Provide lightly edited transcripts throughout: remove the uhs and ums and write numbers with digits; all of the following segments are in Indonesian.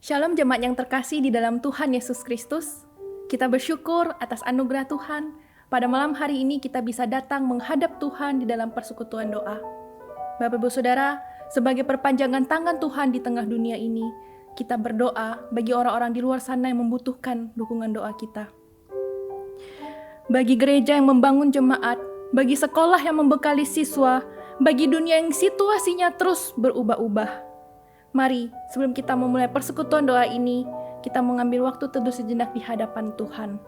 Shalom jemaat yang terkasih di dalam Tuhan Yesus Kristus. Kita bersyukur atas anugerah Tuhan. Pada malam hari ini kita bisa datang menghadap Tuhan di dalam persekutuan doa. Bapak Ibu Saudara, sebagai perpanjangan tangan Tuhan di tengah dunia ini, kita berdoa bagi orang-orang di luar sana yang membutuhkan dukungan doa kita. Bagi gereja yang membangun jemaat, bagi sekolah yang membekali siswa, bagi dunia yang situasinya terus berubah-ubah. Mari, sebelum kita memulai persekutuan doa ini, kita mengambil waktu teduh sejenak di hadapan Tuhan.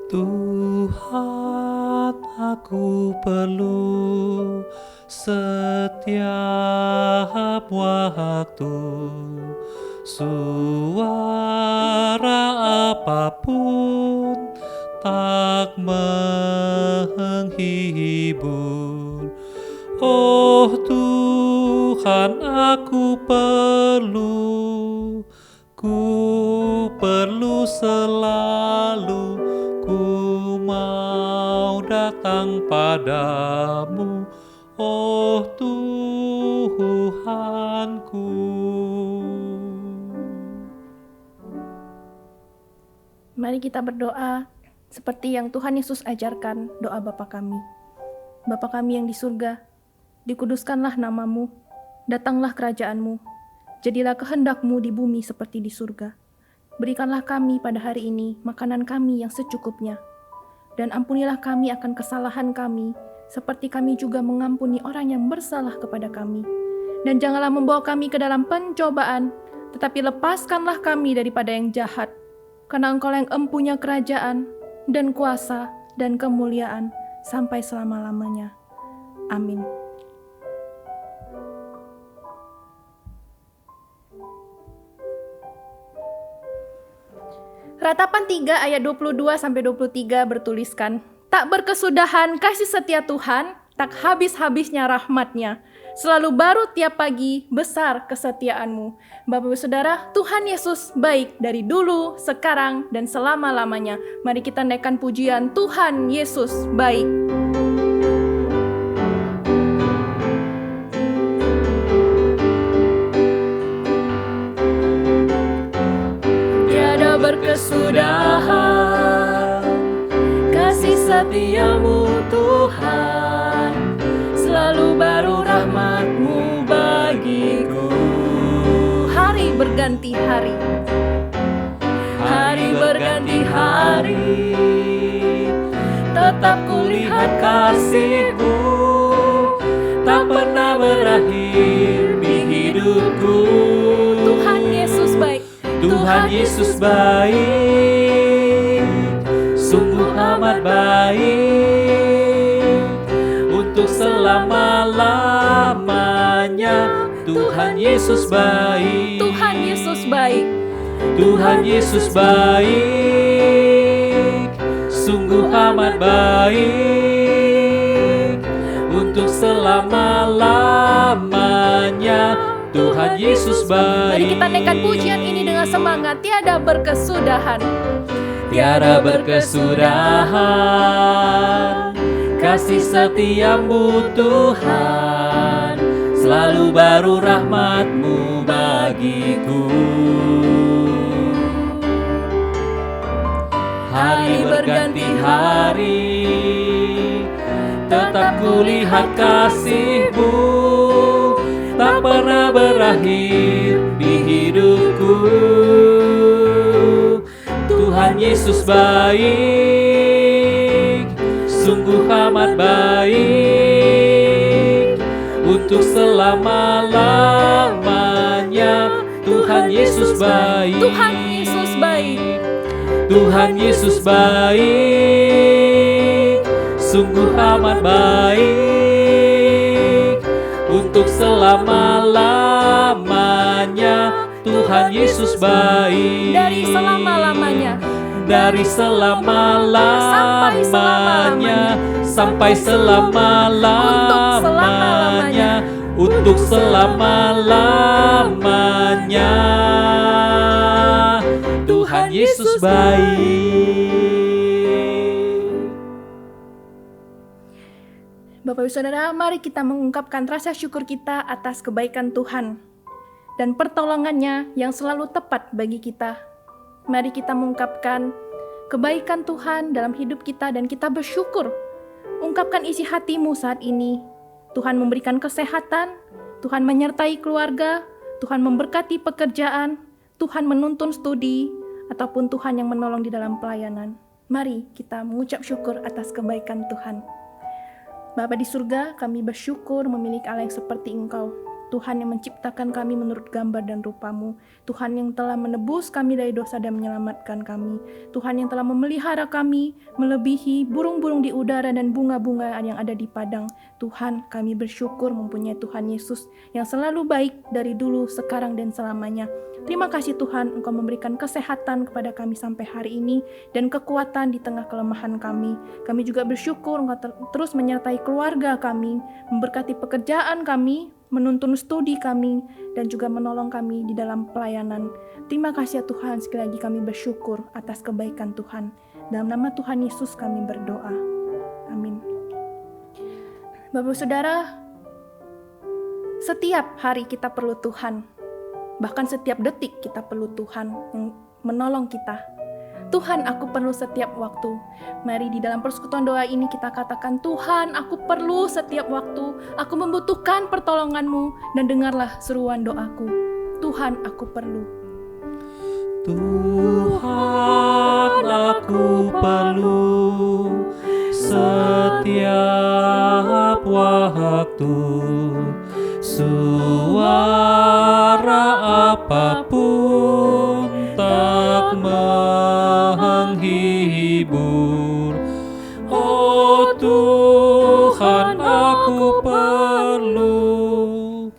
Tuhan, aku perlu setiap waktu, suara apapun tak menghibur. Oh Tuhan, aku perlu selalu, ku mau datang padamu, oh Tuhanku. Mari kita berdoa seperti yang Tuhan Yesus ajarkan, doa Bapa kami. Bapa kami yang di surga, dikuduskanlah namamu, datanglah kerajaanmu, jadilah kehendak-Mu di bumi seperti di surga. Berikanlah kami pada hari ini makanan kami yang secukupnya, dan ampunilah kami akan kesalahan kami, seperti kami juga mengampuni orang yang bersalah kepada kami. Dan janganlah membawa kami ke dalam pencobaan, tetapi lepaskanlah kami daripada yang jahat, karena Engkau yang empunya kerajaan, dan kuasa, dan kemuliaan, sampai selama-lamanya. Amin. Ratapan 3 ayat 22-23 bertuliskan, tak berkesudahan kasih setia Tuhan, tak habis-habisnya rahmat-Nya. Selalu baru tiap pagi, besar kesetiaan-Mu. Bapak Ibu Saudara, Tuhan Yesus baik dari dulu, sekarang, dan selama-lamanya. Mari kita naikkan pujian, Tuhan Yesus baik. Tiada berkesudahan kasih setia-Mu Tuhan, selalu baru rahmat-Mu bagiku. Hari berganti hari, hari berganti hari, tetap kulihat kasih-Mu, tak pernah berakhir di hidupku. Tuhan Yesus baik, Tuhan Yesus baik, sungguh amat baik, untuk selama-lamanya. Tuhan Yesus baik, Tuhan Yesus baik, Tuhan Yesus baik, sungguh amat baik, untuk selama-lamanya. Tuhan Yesus baik. Mari kita naikkan pujian ini dengan semangat. Tiada berkesudahan, tiada berkesudahan kasih setia-Mu Tuhan, selalu baru rahmat-Mu bagiku. Hari berganti hari, tetap kulihat kasih-Mu, tak pernah berakhir di hidupku. Tuhan Yesus baik, sungguh amat baik, untuk selama-lamanya. Tuhan Yesus baik, Tuhan Yesus baik, Tuhan Yesus baik, sungguh amat baik, untuk selama-lamanya. Tuhan Yesus baik, dari selama-lamanya, dari selama-lamanya, sampai selama-lamanya, untuk selama-lamanya. Tuhan Yesus baik. Bapak Ibu Saudara, mari kita mengungkapkan rasa syukur kita atas kebaikan Tuhan dan pertolongannya yang selalu tepat bagi kita. Mari kita mengungkapkan kebaikan Tuhan dalam hidup kita dan kita bersyukur. Ungkapkan isi hatimu saat ini. Tuhan memberikan kesehatan, Tuhan menyertai keluarga, Tuhan memberkati pekerjaan, Tuhan menuntun studi, ataupun Tuhan yang menolong di dalam pelayanan. Mari kita mengucap syukur atas kebaikan Tuhan. Bapa di surga, kami bersyukur memiliki Allah yang seperti Engkau. Tuhan yang menciptakan kami menurut gambar dan rupa-Mu. Tuhan yang telah menebus kami dari dosa dan menyelamatkan kami. Tuhan yang telah memelihara kami melebihi burung-burung di udara dan bunga-bunga yang ada di padang. Tuhan, kami bersyukur mempunyai Tuhan Yesus yang selalu baik dari dulu, sekarang, dan selamanya. Terima kasih Tuhan, Engkau memberikan kesehatan kepada kami sampai hari ini dan kekuatan di tengah kelemahan kami. Kami juga bersyukur Engkau terus menyertai keluarga kami, memberkati pekerjaan kami, menuntun studi kami, dan juga menolong kami di dalam pelayanan. Terima kasih ya Tuhan, sekali lagi kami bersyukur atas kebaikan Tuhan. Dalam nama Tuhan Yesus kami berdoa. Amin. Bapak Saudara, setiap hari kita perlu Tuhan. Bahkan setiap detik kita perlu Tuhan yang menolong kita. Tuhan, aku perlu setiap waktu. Mari di dalam persekutuan doa ini kita katakan, Tuhan, aku perlu setiap waktu. Aku membutuhkan pertolongan-Mu dan dengarlah seruan doaku. Tuhan, aku perlu. Tuhan, aku perlu setiap waktu. Suara apapun tak menghibur. Oh Tuhan, aku perlu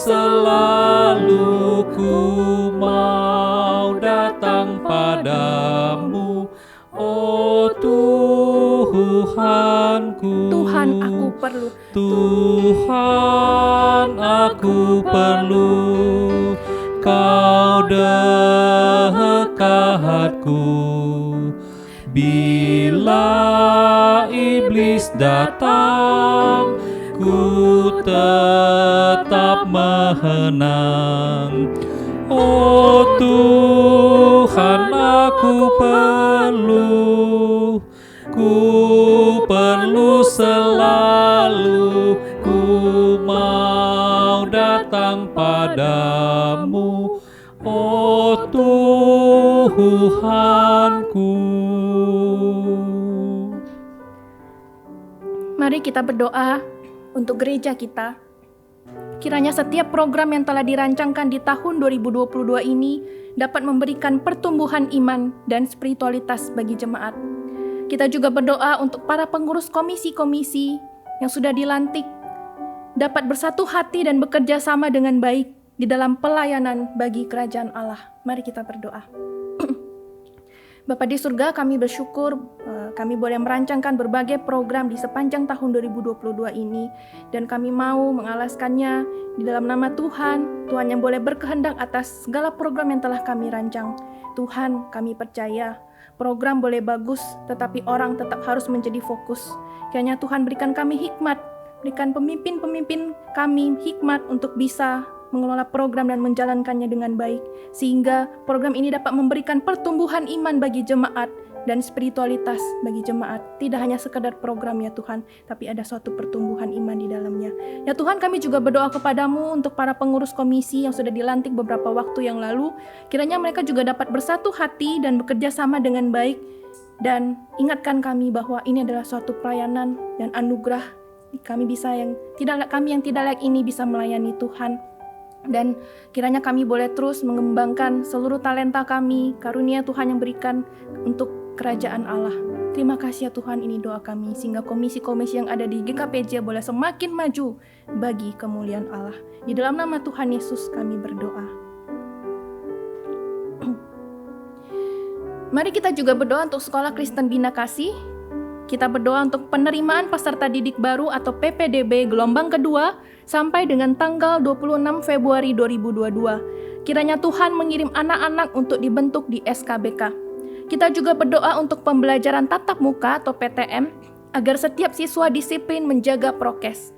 selalu, ku mau datang padamu. Oh Tuhanku, Tuhan, aku perlu. Tuhan, aku perlu Kau dekatku. Bila iblis datang, ku tetap menang. Oh Tuhan, aku perlu selalu, ku mau datang padamu. Oh Tuhanku. Mari kita berdoa untuk gereja kita. Kiranya setiap program yang telah dirancangkan di tahun 2022 ini dapat memberikan pertumbuhan iman dan spiritualitas bagi jemaat. Kita juga berdoa untuk para pengurus komisi-komisi yang sudah dilantik dapat bersatu hati dan bekerja sama dengan baik di dalam pelayanan bagi kerajaan Allah. Mari kita berdoa. Bapa di surga, kami bersyukur kami boleh merancangkan berbagai program di sepanjang tahun 2022 ini, dan kami mau mengalaskannya di dalam nama Tuhan. Tuhan yang boleh berkehendak atas segala program yang telah kami rancang. Tuhan, kami percaya program boleh bagus, tetapi orang tetap harus menjadi fokus. Kiranya Tuhan berikan kami hikmat, berikan pemimpin-pemimpin kami hikmat untuk bisa mengelola program dan menjalankannya dengan baik, sehingga program ini dapat memberikan pertumbuhan iman bagi jemaat dan spiritualitas bagi jemaat. Tidak hanya sekedar program ya Tuhan, tapi ada suatu pertumbuhan iman di dalamnya. Ya Tuhan, kami juga berdoa kepadamu untuk para pengurus komisi yang sudah dilantik beberapa waktu yang lalu. Kiranya mereka juga dapat bersatu hati dan bekerja sama dengan baik, dan ingatkan kami bahwa ini adalah suatu pelayanan dan anugerah. Kami yang tidak layak ini bisa melayani Tuhan. Dan kiranya kami boleh terus mengembangkan seluruh talenta kami, karunia Tuhan yang berikan untuk kerajaan Allah. Terima kasih ya Tuhan, ini doa kami, sehingga komisi-komisi yang ada di GKPJ boleh semakin maju bagi kemuliaan Allah. Di dalam nama Tuhan Yesus kami berdoa. Mari kita juga berdoa untuk Sekolah Kristen Bina Kasih. Kita berdoa untuk penerimaan peserta didik baru atau PPDB gelombang kedua sampai dengan tanggal 26 Februari 2022. Kiranya Tuhan mengirim anak-anak untuk dibentuk di SKBK. Kita juga berdoa untuk pembelajaran tatap muka atau PTM. agar setiap siswa disiplin menjaga prokes.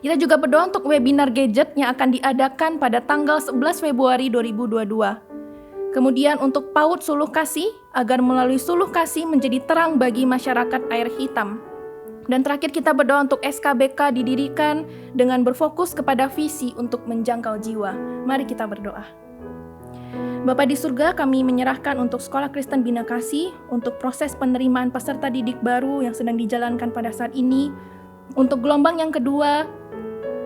Kita juga berdoa untuk webinar gadget yang akan diadakan pada tanggal 11 Februari 2022. Kemudian untuk PAUD Suluh Kasih, agar melalui Suluh Kasih menjadi terang bagi masyarakat Air Hitam. Dan terakhir kita berdoa untuk SKBK didirikan dengan berfokus kepada visi untuk menjangkau jiwa. Mari kita berdoa. Bapa di surga, kami menyerahkan untuk Sekolah Kristen Bina Kasih, untuk proses penerimaan peserta didik baru yang sedang dijalankan pada saat ini, untuk gelombang yang kedua,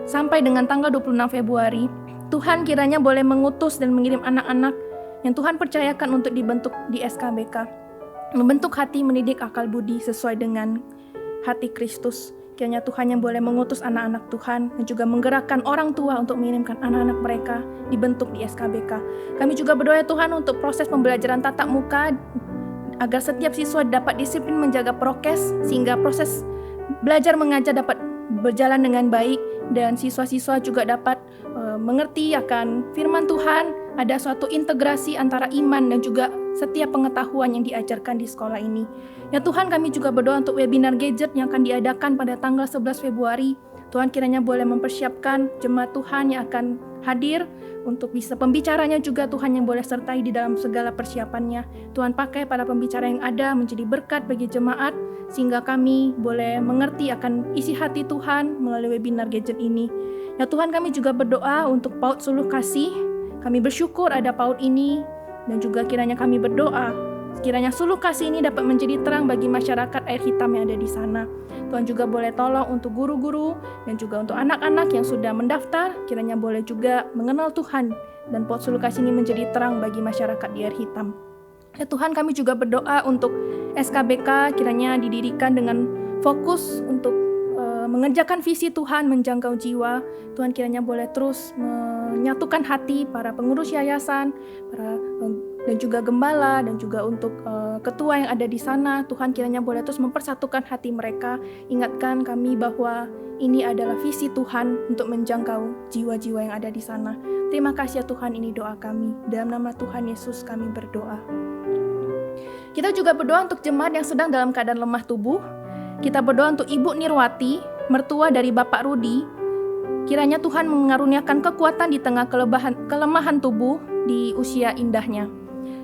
sampai dengan tanggal 26 Februari, Tuhan kiranya boleh mengutus dan mengirim anak-anak yang Tuhan percayakan untuk dibentuk di SKBK, membentuk hati, mendidik akal budi sesuai dengan hati Kristus. Kiranya Tuhan yang boleh mengutus anak-anak Tuhan dan juga menggerakkan orang tua untuk mengirimkan anak-anak mereka dibentuk di SKBK. Kami juga berdoa Tuhan untuk proses pembelajaran tatap muka agar setiap siswa dapat disiplin menjaga prokes sehingga proses belajar mengajar dapat berjalan dengan baik dan siswa-siswa juga dapat mengerti akan firman Tuhan, ada suatu integrasi antara iman dan juga setiap pengetahuan yang diajarkan di sekolah ini. Ya Tuhan, kami juga berdoa untuk webinar gadget yang akan diadakan pada tanggal 11 Februari. Tuhan kiranya boleh mempersiapkan jemaat Tuhan yang akan hadir untuk bisa pembicaranya juga Tuhan yang boleh sertai di dalam segala persiapannya. Tuhan pakai para pembicara yang ada menjadi berkat bagi jemaat sehingga kami boleh mengerti akan isi hati Tuhan melalui webinar gadget ini. Ya Tuhan, kami juga berdoa untuk PAUD Suluh Kasih. Kami bersyukur ada PAUD ini dan juga kiranya kami berdoa kiranya Suluh Kasih ini dapat menjadi terang bagi masyarakat Air Hitam yang ada di sana. Tuhan juga boleh tolong untuk guru-guru dan juga untuk anak-anak yang sudah mendaftar, kiranya boleh juga mengenal Tuhan dan PAUD Suluh Kasih ini menjadi terang bagi masyarakat di Air Hitam. Ya Tuhan, kami juga berdoa untuk SKBK kiranya didirikan dengan fokus untuk mengerjakan visi Tuhan menjangkau jiwa. Tuhan kiranya boleh terus menyatukan hati para pengurus yayasan, dan juga gembala dan juga untuk ketua yang ada di sana. Tuhan kiranya boleh terus mempersatukan hati mereka. Ingatkan kami bahwa ini adalah visi Tuhan untuk menjangkau jiwa-jiwa yang ada di sana. Terima kasih ya Tuhan, ini doa kami. Dalam nama Tuhan Yesus kami berdoa. Kita juga berdoa untuk jemaat yang sedang dalam keadaan lemah tubuh. Kita berdoa untuk Ibu Nirwati, mertua dari Bapak Rudi. Kiranya Tuhan mengaruniakan kekuatan di tengah kelemahan tubuh di usia indahnya.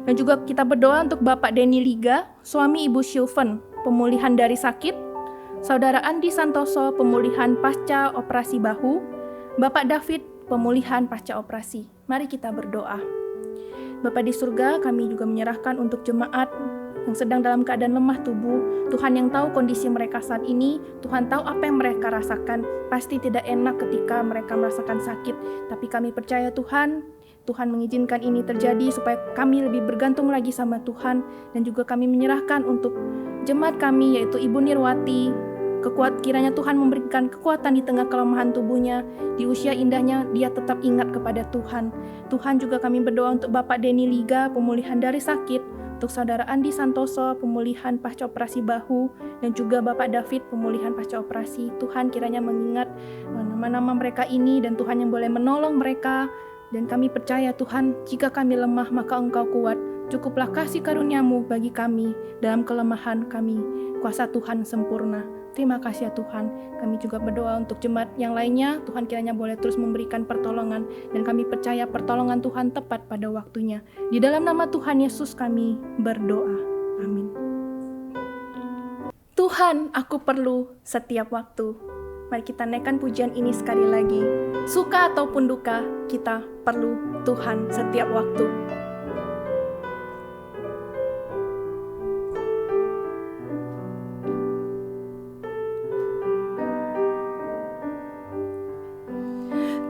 Dan juga kita berdoa untuk Bapak Denny Liga, suami Ibu Sylvan, pemulihan dari sakit. Saudara Andi Santoso, pemulihan pasca operasi bahu. Bapak David, pemulihan pasca operasi. Mari kita berdoa. Bapa di surga, kami juga menyerahkan untuk jemaat yang sedang dalam keadaan lemah tubuh. Tuhan yang tahu kondisi mereka saat ini, Tuhan tahu apa yang mereka rasakan. Pasti tidak enak ketika mereka merasakan sakit, tapi kami percaya Tuhan mengizinkan ini terjadi supaya kami lebih bergantung lagi sama Tuhan. Dan juga kami menyerahkan untuk jemaat kami yaitu Ibu Nirwati. Kiranya Tuhan memberikan kekuatan di tengah kelemahan tubuhnya. Di usia indahnya dia tetap ingat kepada Tuhan. Tuhan juga kami berdoa untuk Bapak Denny Liga, pemulihan dari sakit. Untuk Saudara Andi Santoso, pemulihan pasca operasi bahu. Dan juga Bapak David, pemulihan pasca operasi. Tuhan kiranya mengingat nama-nama mereka ini dan Tuhan yang boleh menolong mereka. Dan kami percaya Tuhan, jika kami lemah maka Engkau kuat. Cukuplah kasih karunia-Mu bagi kami dalam kelemahan kami. Kuasa Tuhan sempurna. Terima kasih ya Tuhan. Kami juga berdoa untuk jemaat yang lainnya. Tuhan kiranya boleh terus memberikan pertolongan. Dan kami percaya pertolongan Tuhan tepat pada waktunya. Di dalam nama Tuhan Yesus kami berdoa. Amin. Tuhan, aku perlu setiap waktu. Mari kita naikkan pujian ini sekali lagi. Suka ataupun duka, kita perlu Tuhan setiap waktu.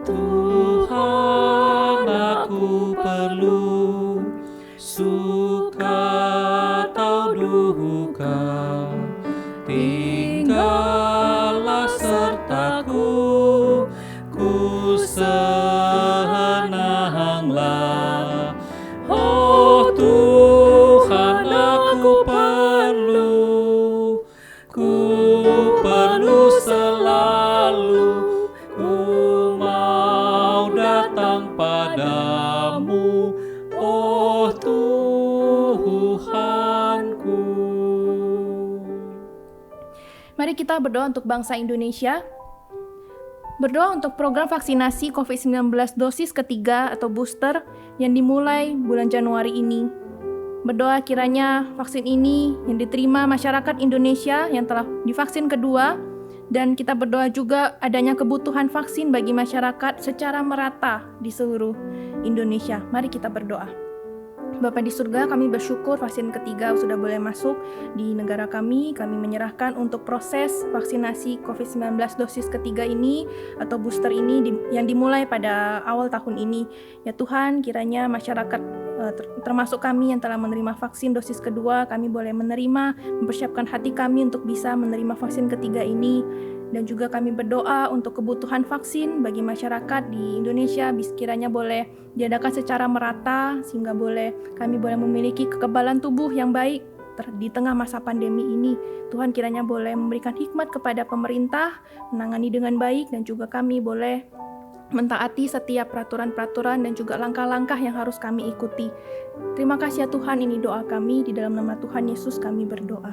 Tuhan, aku perlu suka atau duka, tinggallah sertaku, ku senanglah. Oh Tuhan, aku perlu selalu. Ku mau datang padamu, oh Tuhanku. Mari kita berdoa untuk bangsa Indonesia. Berdoa untuk program vaksinasi COVID-19 dosis ketiga atau booster yang dimulai bulan Januari ini. Berdoa kiranya vaksin ini yang diterima masyarakat Indonesia yang telah divaksin kedua, dan kita berdoa juga adanya kebutuhan vaksin bagi masyarakat secara merata di seluruh Indonesia. Mari kita berdoa. Bapa di surga, kami bersyukur vaksin ketiga sudah boleh masuk di negara kami. Kami menyerahkan untuk proses vaksinasi COVID-19 dosis ketiga ini atau booster ini yang dimulai pada awal tahun ini. Ya Tuhan, kiranya masyarakat termasuk kami yang telah menerima vaksin dosis kedua, kami boleh menerima, mempersiapkan hati kami untuk bisa menerima vaksin ketiga ini. Dan juga kami berdoa untuk kebutuhan vaksin bagi masyarakat di Indonesia kiranya boleh diadakan secara merata sehingga kami boleh memiliki kekebalan tubuh yang baik di tengah masa pandemi ini. Tuhan kiranya boleh memberikan hikmat kepada pemerintah, menangani dengan baik, dan juga kami boleh mentaati setiap peraturan-peraturan dan juga langkah-langkah yang harus kami ikuti. Terima kasih ya Tuhan, ini doa kami, di dalam nama Tuhan Yesus kami berdoa.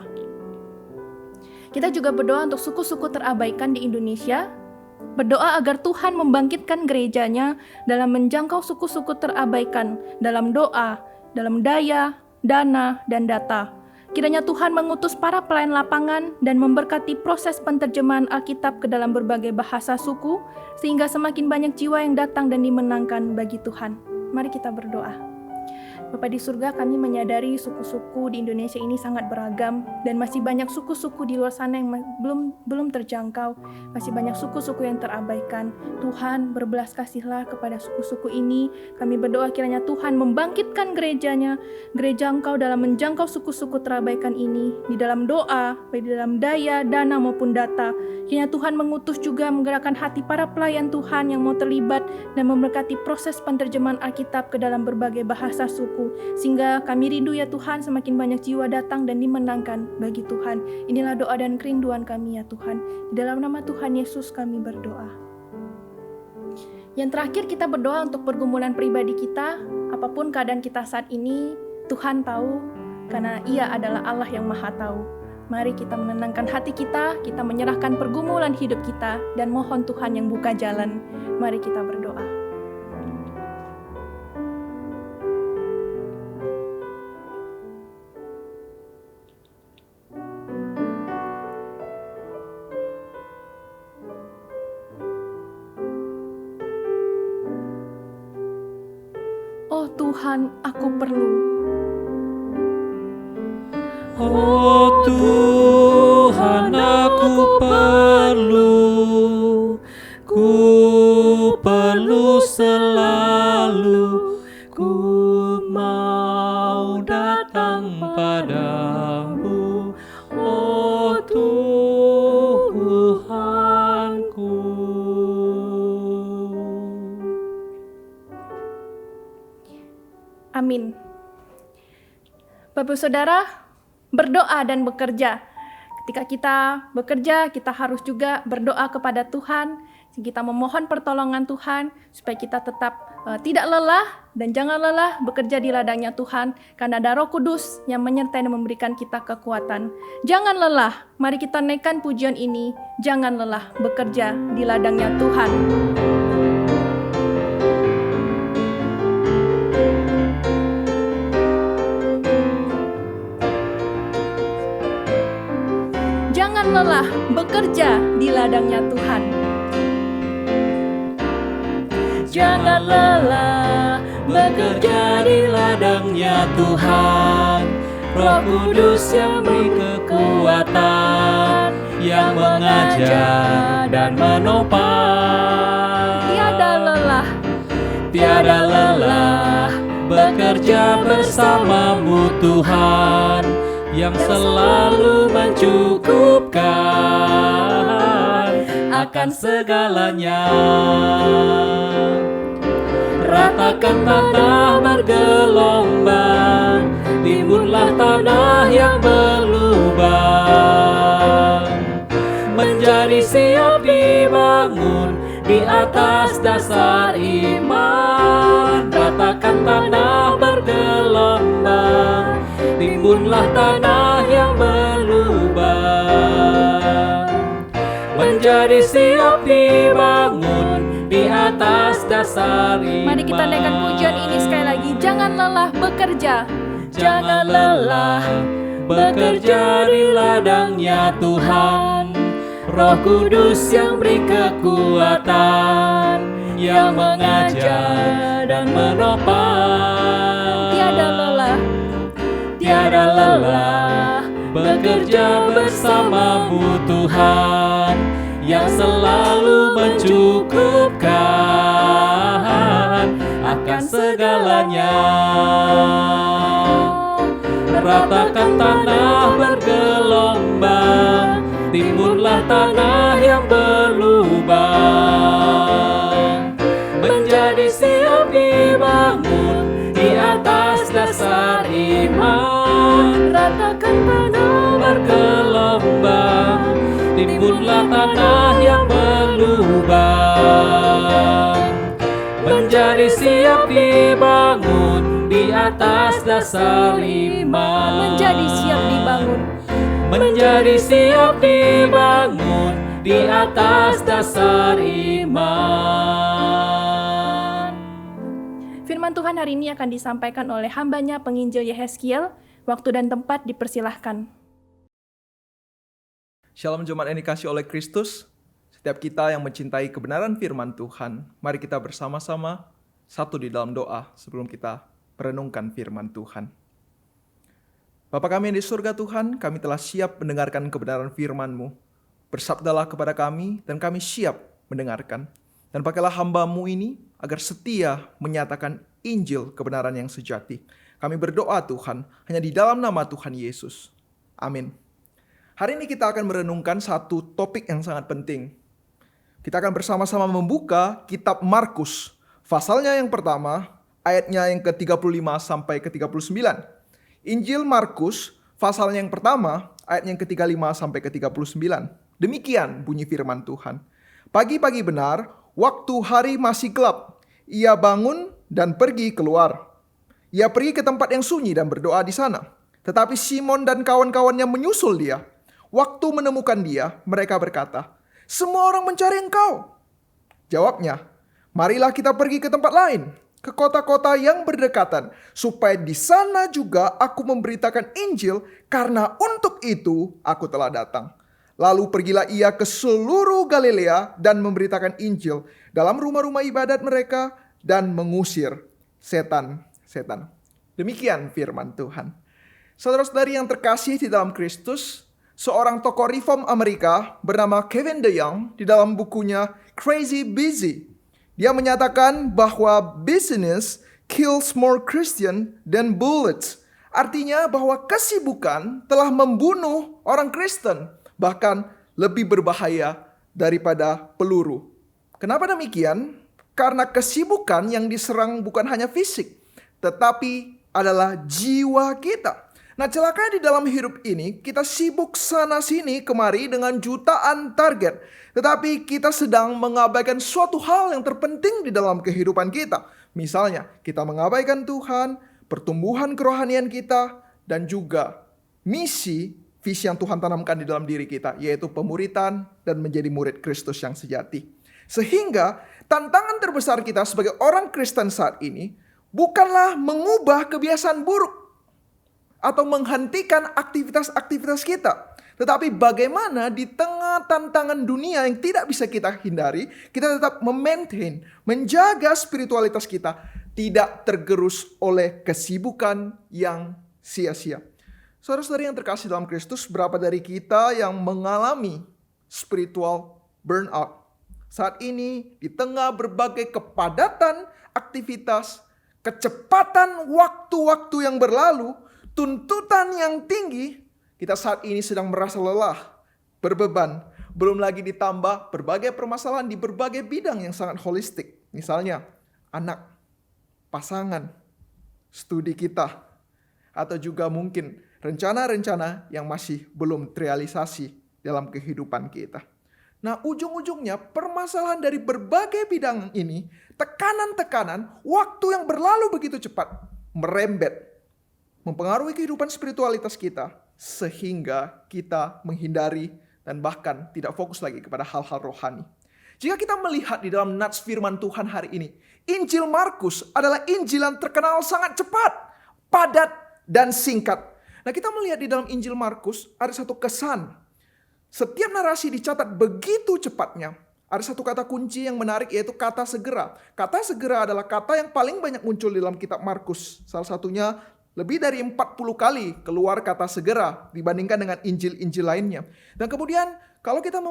Kita juga berdoa untuk suku-suku terabaikan di Indonesia. Berdoa agar Tuhan membangkitkan gerejanya dalam menjangkau suku-suku terabaikan, dalam doa, dalam daya, dana, dan data. Kiranya Tuhan mengutus para pelayan lapangan dan memberkati proses penterjemahan Alkitab ke dalam berbagai bahasa suku, sehingga semakin banyak jiwa yang datang dan dimenangkan bagi Tuhan. Mari kita berdoa. Bapa di surga, kami menyadari suku-suku di Indonesia ini sangat beragam dan masih banyak suku-suku di luar sana yang belum terjangkau, masih banyak suku-suku yang terabaikan. Tuhan, berbelas kasihlah kepada suku-suku ini. Kami berdoa kiranya Tuhan membangkitkan gerejanya, gereja Engkau dalam menjangkau suku-suku terabaikan ini, di dalam doa, baik di dalam daya, dana maupun data. Kiranya Tuhan mengutus juga menggerakkan hati para pelayan Tuhan yang mau terlibat dan memberkati proses penterjemahan Alkitab ke dalam berbagai bahasa suku, sehingga kami rindu ya Tuhan semakin banyak jiwa datang dan dimenangkan bagi Tuhan. Inilah doa dan kerinduan kami ya Tuhan. Di dalam nama Tuhan Yesus kami berdoa. Yang terakhir, kita berdoa untuk pergumulan pribadi kita. Apapun keadaan kita saat ini, Tuhan tahu karena Ia adalah Allah yang Maha Tahu. Mari kita menenangkan hati kita menyerahkan pergumulan hidup kita dan mohon Tuhan yang buka jalan. Mari kita berdoa. Oh Tuhan, aku perlu. Oh Tuhan, aku perlu selalu, ku mau datang padamu, oh Tuhanku. Amin. Bapak Saudara, berdoa dan bekerja. Ketika kita bekerja, kita harus juga berdoa kepada Tuhan. Kita memohon pertolongan Tuhan supaya kita tetap tidak lelah dan jangan lelah bekerja di ladangnya Tuhan, karena ada Roh Kudus yang menyertai dan memberikan kita kekuatan. Jangan lelah, mari kita naikkan pujian ini. Jangan lelah bekerja di ladangnya Tuhan. Jangan lelah bekerja di ladangnya Tuhan. Jangan lelah bekerja di ladangnya Tuhan. Roh Kudus yang beri kekuatan, yang mengajar dan menopang. Tiada lelah bekerja bersamamu Tuhan, yang selalu mencukupkan akan segalanya. Ratakan tanah bergelombang, timbunlah tanah yang berlubang, menjadi siap dibangun di atas dasar iman. Ratakan tanah bergelombang, timbunlah tanah yang berlubang. menjadi siap dibangun di atas dasar iman. Mari kita naikkan pujian ini sekali lagi. Jangan lelah bekerja. Jangan lelah bekerja di ladangnya Tuhan. Roh Kudus yang beri kekuatan, yang mengajar dan menopang. Tiada lelah bekerja bersamamu Tuhan, yang selalu mencukupkan akan segalanya. Ratakan tanah bergelombang, timbunlah tanah yang berlubang, menjadi siap dibangun di atas dasar iman. Ratakan tanah bergelombang, timbunlah tanah yang berlubang, menjadi siap dibangun di atas dasar iman. Menjadi siap dibangun. Menjadi siap dibangun di atas dasar iman. Firman Tuhan hari ini akan disampaikan oleh hambanya penginjil Yehezkiel. Waktu dan tempat dipersilahkan. Shalom jemaat yang dikasihi oleh Kristus. Setiap kita yang mencintai kebenaran firman Tuhan, mari kita bersama-sama satu di dalam doa sebelum kita merenungkan firman Tuhan. Bapa kami yang di surga Tuhan, kami telah siap mendengarkan kebenaran firman-Mu. Bersabdalah kepada kami dan kami siap mendengarkan. Dan pakailah hamba-Mu ini agar setia menyatakan Injil kebenaran yang sejati. Kami berdoa Tuhan, hanya di dalam nama Tuhan Yesus. Amin. Hari ini kita akan merenungkan satu topik yang sangat penting. Kita akan bersama-sama membuka kitab Markus. Pasalnya yang pertama, ayatnya yang ke-35 sampai ke-39. Injil Markus, pasalnya yang pertama, ayat yang ke-35 sampai ke-39. Demikian bunyi firman Tuhan. Pagi-pagi benar, waktu hari masih gelap, ia bangun dan pergi keluar. Ia pergi ke tempat yang sunyi dan berdoa di sana. Tetapi Simon dan kawan-kawannya menyusul dia. Waktu menemukan dia, mereka berkata, "Semua orang mencari engkau." Jawabnya, "Marilah kita pergi ke tempat lain, ke kota-kota yang berdekatan, supaya di sana juga aku memberitakan Injil, karena untuk itu aku telah datang." Lalu pergilah ia ke seluruh Galilea dan memberitakan Injil dalam rumah-rumah ibadat mereka dan mengusir setan-setan. Demikian firman Tuhan. Saudara-saudari yang terkasih di dalam Kristus, seorang tokoh reform Amerika bernama Kevin DeYoung di dalam bukunya Crazy Busy, dia menyatakan bahwa business kills more Christian than bullets. Artinya bahwa kesibukan telah membunuh orang Kristen, bahkan lebih berbahaya daripada peluru. Kenapa demikian? Karena kesibukan yang diserang bukan hanya fisik, tetapi adalah jiwa kita. Nah, celakanya di dalam hidup ini, kita sibuk sana-sini kemari dengan jutaan target. Tetapi kita sedang mengabaikan suatu hal yang terpenting di dalam kehidupan kita. Misalnya, kita mengabaikan Tuhan, pertumbuhan kerohanian kita, dan juga visi yang Tuhan tanamkan di dalam diri kita, yaitu pemuritan dan menjadi murid Kristus yang sejati. Sehingga tantangan terbesar kita sebagai orang Kristen saat ini bukanlah mengubah kebiasaan buruk atau menghentikan aktivitas-aktivitas kita. Tetapi bagaimana di tengah tantangan dunia yang tidak bisa kita hindari, kita tetap memaintain, menjaga spiritualitas kita tidak tergerus oleh kesibukan yang sia-sia. Saudara-saudari yang terkasih dalam Kristus, berapa dari kita yang mengalami spiritual burnout? Saat ini di tengah berbagai kepadatan aktivitas, kecepatan waktu-waktu yang berlalu, tuntutan yang tinggi, kita saat ini sedang merasa lelah, berbeban. Belum lagi ditambah berbagai permasalahan di berbagai bidang yang sangat holistik. Misalnya, anak, pasangan, studi kita, atau juga mungkin rencana-rencana yang masih belum terrealisasi dalam kehidupan kita. Nah, ujung-ujungnya permasalahan dari berbagai bidang ini, tekanan-tekanan, waktu yang berlalu begitu cepat, merembet, mempengaruhi kehidupan spiritualitas kita, sehingga kita menghindari dan bahkan tidak fokus lagi kepada hal-hal rohani. Jika kita melihat di dalam nats firman Tuhan hari ini, Injil Markus adalah Injil yang terkenal sangat cepat, padat, dan singkat. Nah, kita melihat di dalam Injil Markus ada satu kesan. Setiap narasi dicatat begitu cepatnya. Ada satu kata kunci yang menarik, yaitu kata segera. Kata segera adalah kata yang paling banyak muncul di dalam kitab Markus. Salah satunya lebih dari 40 kali keluar kata segera dibandingkan dengan Injil-Injil lainnya. Dan kemudian kalau kita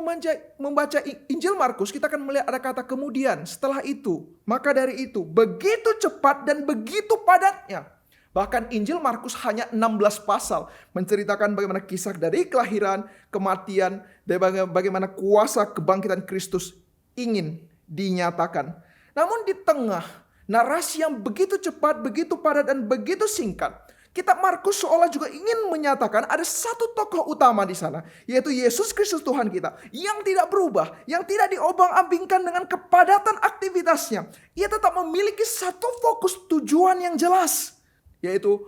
membaca Injil Markus, kita akan melihat ada kata kemudian, setelah itu, maka dari itu, begitu cepat dan begitu padatnya. Bahkan Injil Markus hanya 16 pasal menceritakan bagaimana kisah dari kelahiran, kematian, dan bagaimana kuasa kebangkitan Kristus ingin dinyatakan. Namun di tengah narasi yang begitu cepat, begitu padat, dan begitu singkat, kitab Markus seolah juga ingin menyatakan ada satu tokoh utama di sana, yaitu Yesus Kristus Tuhan kita, yang tidak berubah, yang tidak diobang-ambingkan dengan kepadatan aktivitasnya. Ia tetap memiliki satu fokus tujuan yang jelas, yaitu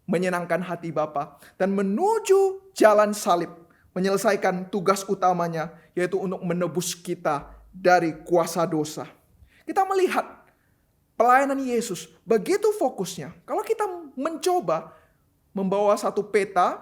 menyenangkan hati Bapa dan menuju jalan salib, menyelesaikan tugas utamanya, yaitu untuk menebus kita dari kuasa dosa. Kita melihat pelayanan Yesus begitu fokusnya. Kalau kita mencoba membawa satu peta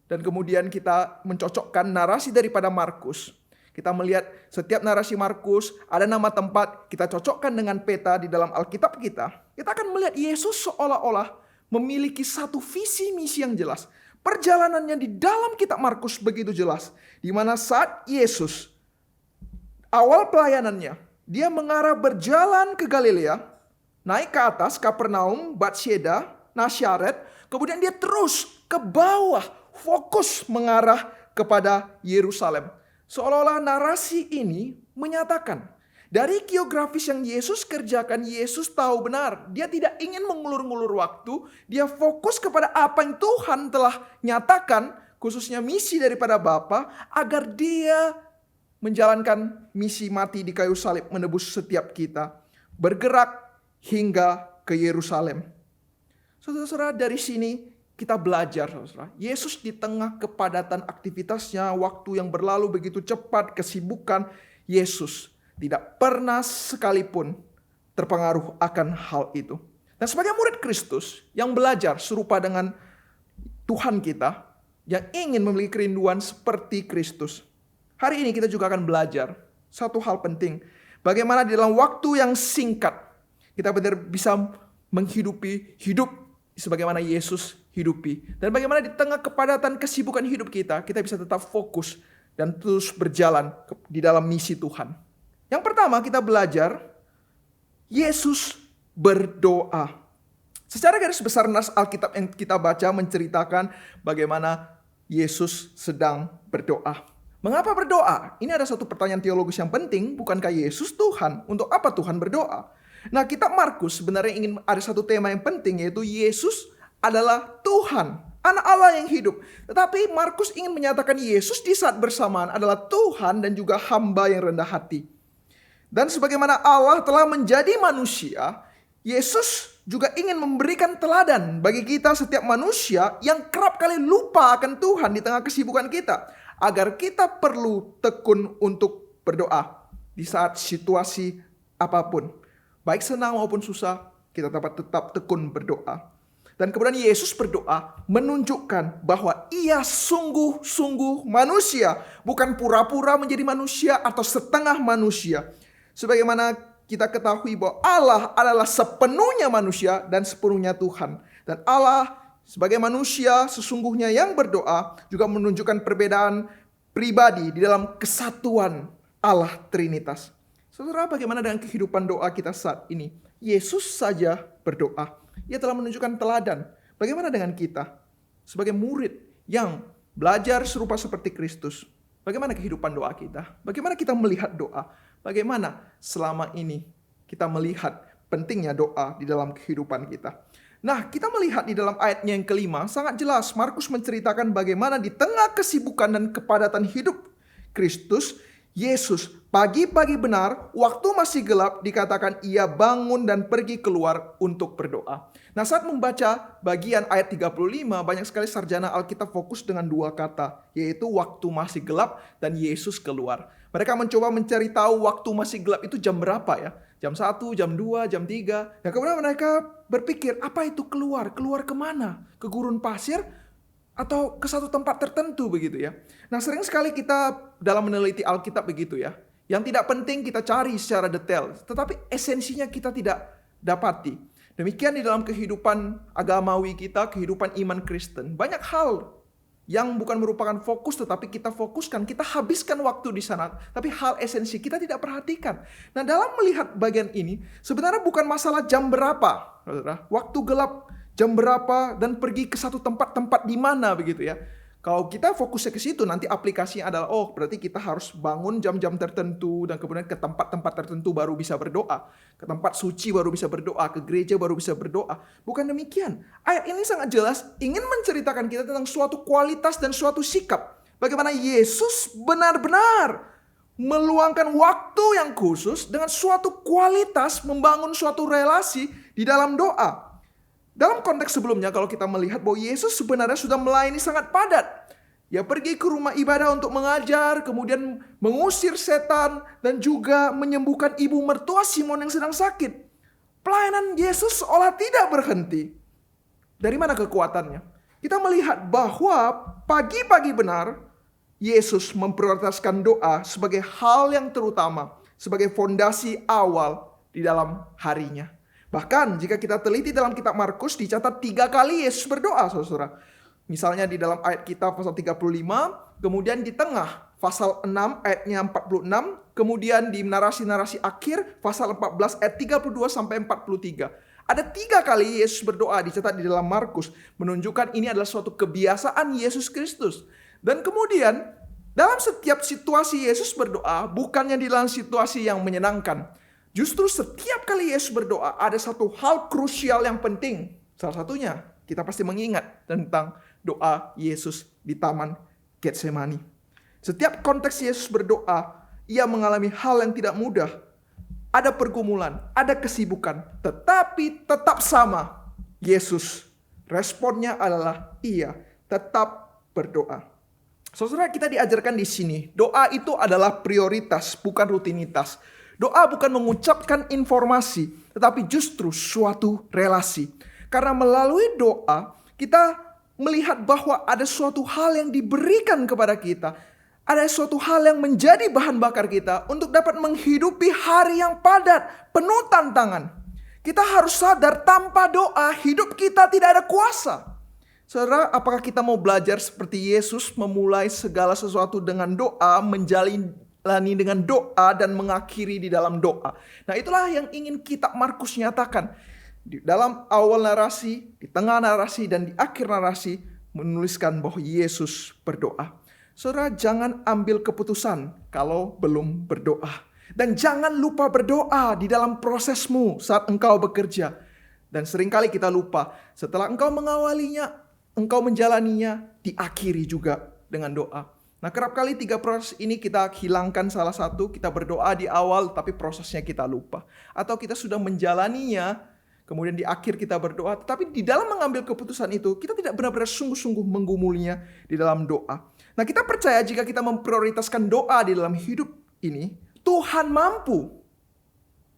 dan kemudian kita mencocokkan narasi daripada Markus, kita melihat setiap narasi Markus ada nama tempat, kita cocokkan dengan peta di dalam Alkitab kita. Kita akan melihat Yesus seolah-olah memiliki satu visi misi yang jelas. Perjalanannya di dalam kitab Markus begitu jelas. Di mana saat Yesus awal pelayanannya, dia mengarah berjalan ke Galilea, naik ke atas Kapernaum, Batsheba, Nasyaret, kemudian dia terus ke bawah, fokus mengarah kepada Yerusalem. Seolah-olah narasi ini menyatakan dari geografis yang Yesus kerjakan, Yesus tahu benar. Dia tidak ingin mengulur-ngulur waktu. Dia fokus kepada apa yang Tuhan telah nyatakan, khususnya misi daripada Bapa, agar dia menjalankan misi mati di kayu salib, menebus setiap kita. Bergerak hingga ke Yerusalem. Saudara-saudara, dari sini kita belajar, saudara. Yesus di tengah kepadatan aktivitasnya, waktu yang berlalu begitu cepat, kesibukan, Yesus tidak pernah sekalipun terpengaruh akan hal itu. Dan sebagai murid Kristus yang belajar serupa dengan Tuhan kita, yang ingin memiliki kerinduan seperti Kristus, hari ini kita juga akan belajar satu hal penting. Bagaimana di dalam waktu yang singkat, kita benar bisa menghidupi hidup sebagaimana Yesus hidupi. Dan bagaimana di tengah kepadatan kesibukan hidup kita, kita bisa tetap fokus dan terus berjalan di dalam misi Tuhan. Yang pertama kita belajar, Yesus berdoa. Secara garis besar nas Alkitab yang kita baca menceritakan bagaimana Yesus sedang berdoa. Mengapa berdoa? Ini ada satu pertanyaan teologis yang penting. Bukankah Yesus Tuhan? Untuk apa Tuhan berdoa? Nah, kitab Markus sebenarnya ingin ada satu tema yang penting, yaitu Yesus adalah Tuhan, Anak Allah yang hidup. Tetapi Markus ingin menyatakan Yesus di saat bersamaan adalah Tuhan dan juga hamba yang rendah hati. Dan sebagaimana Allah telah menjadi manusia, Yesus juga ingin memberikan teladan bagi kita setiap manusia yang kerap kali lupa akan Tuhan di tengah kesibukan kita. Agar kita perlu tekun untuk berdoa di saat situasi apapun. Baik senang maupun susah, kita dapat tetap tekun berdoa. Dan kemudian Yesus berdoa menunjukkan bahwa ia sungguh-sungguh manusia. Bukan pura-pura menjadi manusia atau setengah manusia. Sebagaimana kita ketahui bahwa Allah adalah sepenuhnya manusia dan sepenuhnya Tuhan. Dan Allah sebagai manusia sesungguhnya yang berdoa juga menunjukkan perbedaan pribadi di dalam kesatuan Allah Trinitas. Saudara, bagaimana dengan kehidupan doa kita saat ini? Yesus saja berdoa. Ia telah menunjukkan teladan. Bagaimana dengan kita? Sebagai murid yang belajar serupa seperti Kristus. Bagaimana kehidupan doa kita? Bagaimana kita melihat doa? Bagaimana selama ini kita melihat pentingnya doa di dalam kehidupan kita? Nah, kita melihat di dalam ayatnya yang kelima, sangat jelas Markus menceritakan bagaimana di tengah kesibukan dan kepadatan hidup Kristus, Yesus pagi-pagi benar, waktu masih gelap, dikatakan ia bangun dan pergi keluar untuk berdoa. Nah, saat membaca bagian ayat 35, banyak sekali sarjana Alkitab fokus dengan dua kata, yaitu waktu masih gelap dan Yesus keluar. Mereka mencoba mencari tahu waktu masih gelap itu jam berapa ya. Jam 1, jam 2, jam 3. Dan kemudian mereka berpikir, apa itu keluar? Keluar kemana? Ke gurun pasir? Atau ke satu tempat tertentu begitu ya. Nah, sering sekali kita dalam meneliti Alkitab begitu ya. Yang tidak penting kita cari secara detail, tetapi esensinya kita tidak dapati. Demikian di dalam kehidupan agamawi kita, kehidupan iman Kristen. Banyak hal yang bukan merupakan fokus, tetapi kita fokuskan, kita habiskan waktu di sana. Tapi hal esensi kita tidak perhatikan. Nah, dalam melihat bagian ini, sebenarnya bukan masalah jam berapa, saudara. Waktu gelap, jam berapa, dan pergi ke satu tempat-tempat di mana begitu ya. Kalau kita fokusnya ke situ, nanti aplikasinya adalah, oh berarti kita harus bangun jam-jam tertentu, dan kemudian ke tempat-tempat tertentu baru bisa berdoa. Ke tempat suci baru bisa berdoa, ke gereja baru bisa berdoa. Bukan demikian. Ayat ini sangat jelas ingin menceritakan kita tentang suatu kualitas dan suatu sikap. Bagaimana Yesus benar-benar meluangkan waktu yang khusus dengan suatu kualitas membangun suatu relasi di dalam doa. Dalam konteks sebelumnya, kalau kita melihat bahwa Yesus sebenarnya sudah melayani sangat padat. Ia pergi ke rumah ibadah untuk mengajar, kemudian mengusir setan, dan juga menyembuhkan ibu mertua Simon yang sedang sakit. Pelayanan Yesus seolah tidak berhenti. Dari mana kekuatannya? Kita melihat bahwa pagi-pagi benar, Yesus memprioritaskan doa sebagai hal yang terutama, sebagai fondasi awal di dalam harinya. Bahkan jika kita teliti dalam kitab Markus, dicatat 3 kali Yesus berdoa, saudara. Misalnya di dalam ayat kita pasal 35, kemudian di tengah pasal 6 ayatnya 46, kemudian di narasi-narasi akhir pasal 14 ayat 32 sampai 43. Ada 3 kali Yesus berdoa dicatat di dalam Markus, menunjukkan ini adalah suatu kebiasaan Yesus Kristus. Dan kemudian dalam setiap situasi Yesus berdoa, bukannya di dalam situasi yang menyenangkan. Justru setiap kali Yesus berdoa ada satu hal krusial yang penting. Salah satunya kita pasti mengingat tentang doa Yesus di Taman Getsemani. Setiap konteks Yesus berdoa, ia mengalami hal yang tidak mudah. Ada pergumulan, ada kesibukan, tetapi tetap sama. Yesus, responnya adalah ia tetap berdoa. Saudara, kita diajarkan di sini, doa itu adalah prioritas, bukan rutinitas. Doa bukan mengucapkan informasi, tetapi justru suatu relasi. Karena melalui doa, kita melihat bahwa ada suatu hal yang diberikan kepada kita. Ada suatu hal yang menjadi bahan bakar kita untuk dapat menghidupi hari yang padat, penuh tantangan. Kita harus sadar tanpa doa, hidup kita tidak ada kuasa. Saudara, apakah kita mau belajar seperti Yesus memulai segala sesuatu dengan doa, menjalani dengan doa dan mengakhiri di dalam doa. Nah, itulah yang ingin kitab Markus nyatakan. Di dalam awal narasi, di tengah narasi, dan di akhir narasi menuliskan bahwa Yesus berdoa. Saudara, jangan ambil keputusan kalau belum berdoa. Dan jangan lupa berdoa di dalam prosesmu saat engkau bekerja. Dan seringkali kita lupa, setelah engkau mengawalinya, engkau menjalaninya, diakhiri juga dengan doa. Nah, kerap kali 3 proses ini kita hilangkan salah satu, kita berdoa di awal tapi prosesnya kita lupa. Atau kita sudah menjalaninya, kemudian di akhir kita berdoa, tetapi di dalam mengambil keputusan itu, kita tidak benar-benar sungguh-sungguh menggumulinya di dalam doa. Nah, kita percaya jika kita memprioritaskan doa di dalam hidup ini, Tuhan mampu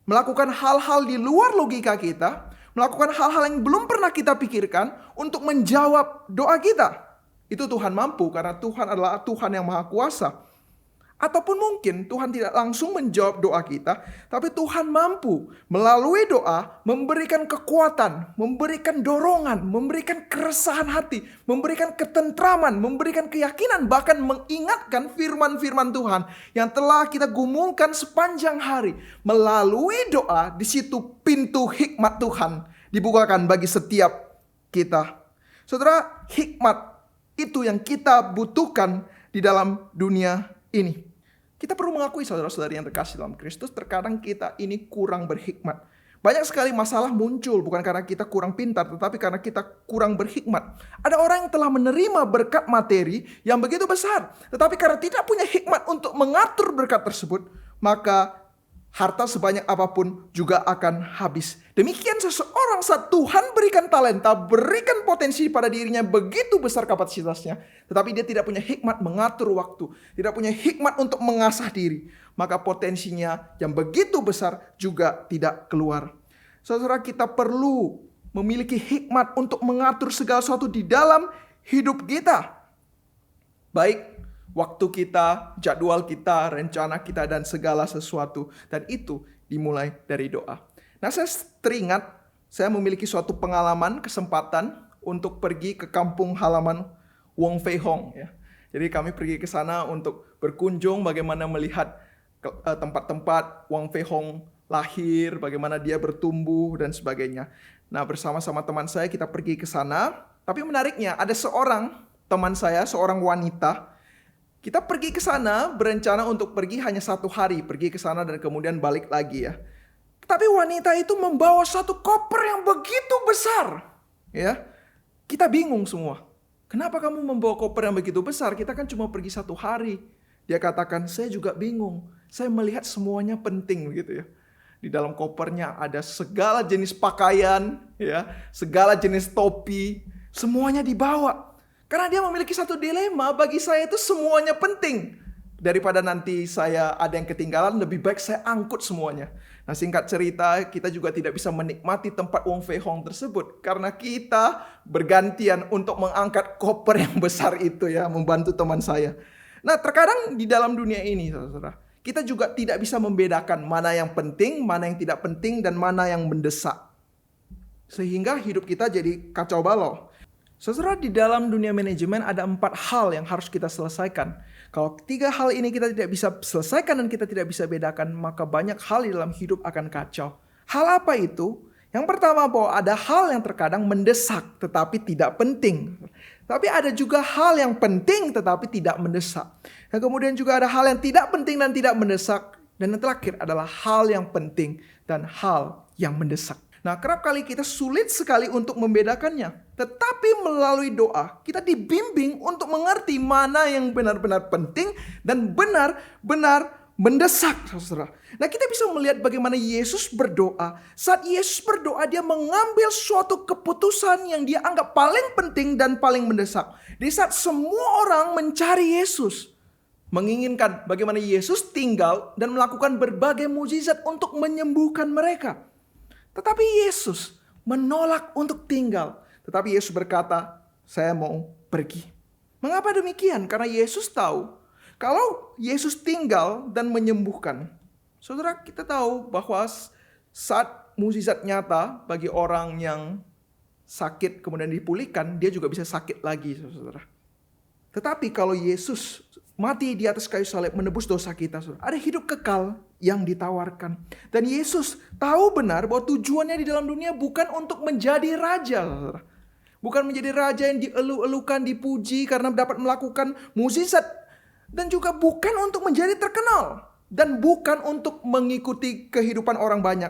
melakukan hal-hal di luar logika kita, melakukan hal-hal yang belum pernah kita pikirkan untuk menjawab doa kita. Itu Tuhan mampu karena Tuhan adalah Tuhan yang Maha Kuasa. Ataupun mungkin Tuhan tidak langsung menjawab doa kita, tapi Tuhan mampu melalui doa memberikan kekuatan, memberikan dorongan, memberikan keresahan hati, memberikan ketentraman, memberikan keyakinan, bahkan mengingatkan firman-firman Tuhan yang telah kita gumulkan sepanjang hari. Melalui doa, di situ pintu hikmat Tuhan dibukakan bagi setiap kita. Saudara, hikmat itu yang kita butuhkan di dalam dunia ini. Kita perlu mengakui saudara-saudari yang terkasih dalam Kristus, terkadang kita ini kurang berhikmat. Banyak sekali masalah muncul bukan karena kita kurang pintar, tetapi karena kita kurang berhikmat. Ada orang yang telah menerima berkat materi yang begitu besar, tetapi karena tidak punya hikmat untuk mengatur berkat tersebut, maka harta sebanyak apapun juga akan habis. Demikian seseorang saat Tuhan berikan talenta, berikan potensi pada dirinya begitu besar kapasitasnya, tetapi dia tidak punya hikmat mengatur waktu, tidak punya hikmat untuk mengasah diri, maka potensinya yang begitu besar juga tidak keluar. Saudara, kita perlu memiliki hikmat untuk mengatur segala sesuatu di dalam hidup kita. Baik waktu kita, jadwal kita, rencana kita, dan segala sesuatu. Dan itu dimulai dari doa. Nah, saya teringat, saya memiliki suatu pengalaman, kesempatan untuk pergi ke kampung halaman Wong Fei Hong. Ya. Jadi kami pergi ke sana untuk berkunjung bagaimana melihat tempat-tempat Wong Fei Hong lahir, bagaimana dia bertumbuh, dan sebagainya. Nah, bersama-sama teman saya kita pergi ke sana. Tapi menariknya, ada seorang teman saya, seorang wanita. Kita pergi ke sana berencana untuk pergi hanya 1 hari, pergi ke sana dan kemudian balik lagi ya. Tapi wanita itu membawa satu koper yang begitu besar, ya. Kita bingung semua. Kenapa kamu membawa koper yang begitu besar? Kita kan cuma pergi 1 hari. Dia katakan, saya juga bingung. Saya melihat semuanya penting begitu ya. Di dalam kopernya ada segala jenis pakaian, ya, segala jenis topi, semuanya dibawa. Karena dia memiliki satu dilema, bagi saya itu semuanya penting. Daripada nanti saya ada yang ketinggalan, lebih baik saya angkut semuanya. Nah, singkat cerita, kita juga tidak bisa menikmati tempat Wong Fei Hong tersebut. Karena kita bergantian untuk mengangkat koper yang besar itu ya, membantu teman saya. Nah, terkadang di dalam dunia ini, saudara, kita juga tidak bisa membedakan mana yang penting, mana yang tidak penting, dan mana yang mendesak. Sehingga hidup kita jadi kacau balau. Saudara, di dalam dunia manajemen ada 4 hal yang harus kita selesaikan. Kalau 3 hal ini kita tidak bisa selesaikan dan kita tidak bisa bedakan, maka banyak hal di dalam hidup akan kacau. Hal apa itu? Yang pertama, bahwa ada hal yang terkadang mendesak tetapi tidak penting. Tapi ada juga hal yang penting tetapi tidak mendesak. Dan kemudian juga ada hal yang tidak penting dan tidak mendesak. Dan yang terakhir adalah hal yang penting dan hal yang mendesak. Nah, kerap kali kita sulit sekali untuk membedakannya. Tetapi melalui doa, kita dibimbing untuk mengerti mana yang benar-benar penting dan benar-benar mendesak, saudara. Nah, kita bisa melihat bagaimana Yesus berdoa. Saat Yesus berdoa, dia mengambil suatu keputusan yang dia anggap paling penting dan paling mendesak. Di saat semua orang mencari Yesus, menginginkan bagaimana Yesus tinggal dan melakukan berbagai mukjizat untuk menyembuhkan mereka. Tetapi Yesus menolak untuk tinggal. Tetapi Yesus berkata, saya mau pergi. Mengapa demikian? Karena Yesus tahu, kalau Yesus tinggal dan menyembuhkan, saudara, kita tahu bahwa saat mukjizat nyata bagi orang yang sakit kemudian dipulihkan, dia juga bisa sakit lagi, saudara. Tetapi kalau Yesus mati di atas kayu salib menebus dosa kita, saudara, ada hidup kekal yang ditawarkan. Dan Yesus tahu benar bahwa tujuannya di dalam dunia bukan untuk menjadi raja, saudara. Bukan menjadi raja yang dielu-elukan, dipuji karena dapat melakukan mukjizat. Dan juga bukan untuk menjadi terkenal. Dan bukan untuk mengikuti kehidupan orang banyak.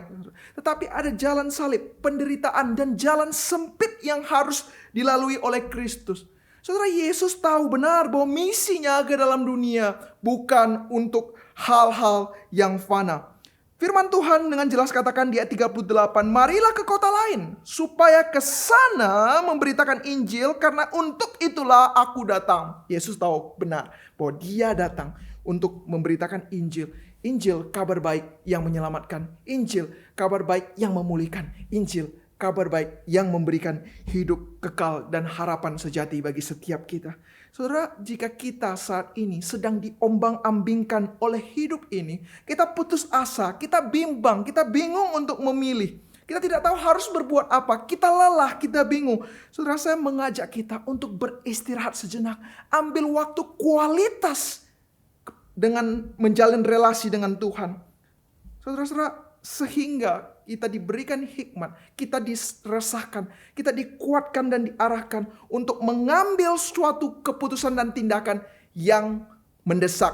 Tetapi ada jalan salib, penderitaan, dan jalan sempit yang harus dilalui oleh Kristus. Saudara, Yesus tahu benar bahwa misinya ke dalam dunia bukan untuk hal-hal yang fana. Firman Tuhan dengan jelas katakan di ayat 38, marilah ke kota lain, supaya ke sana memberitakan Injil, karena untuk itulah aku datang. Yesus tahu benar bahwa dia datang untuk memberitakan Injil. Injil, kabar baik yang menyelamatkan. Injil, kabar baik yang memulihkan. Injil, kabar baik yang memberikan hidup kekal dan harapan sejati bagi setiap kita. Saudara, jika kita saat ini sedang diombang-ambingkan oleh hidup ini, kita putus asa, kita bimbang, kita bingung untuk memilih. Kita tidak tahu harus berbuat apa, kita lelah, kita bingung. Saudara, saya mengajak kita untuk beristirahat sejenak. Ambil waktu kualitas dengan menjalin relasi dengan Tuhan. Saudara-saudara, sehingga kita diberikan hikmat, kita diresahkan, kita dikuatkan dan diarahkan untuk mengambil suatu keputusan dan tindakan yang mendesak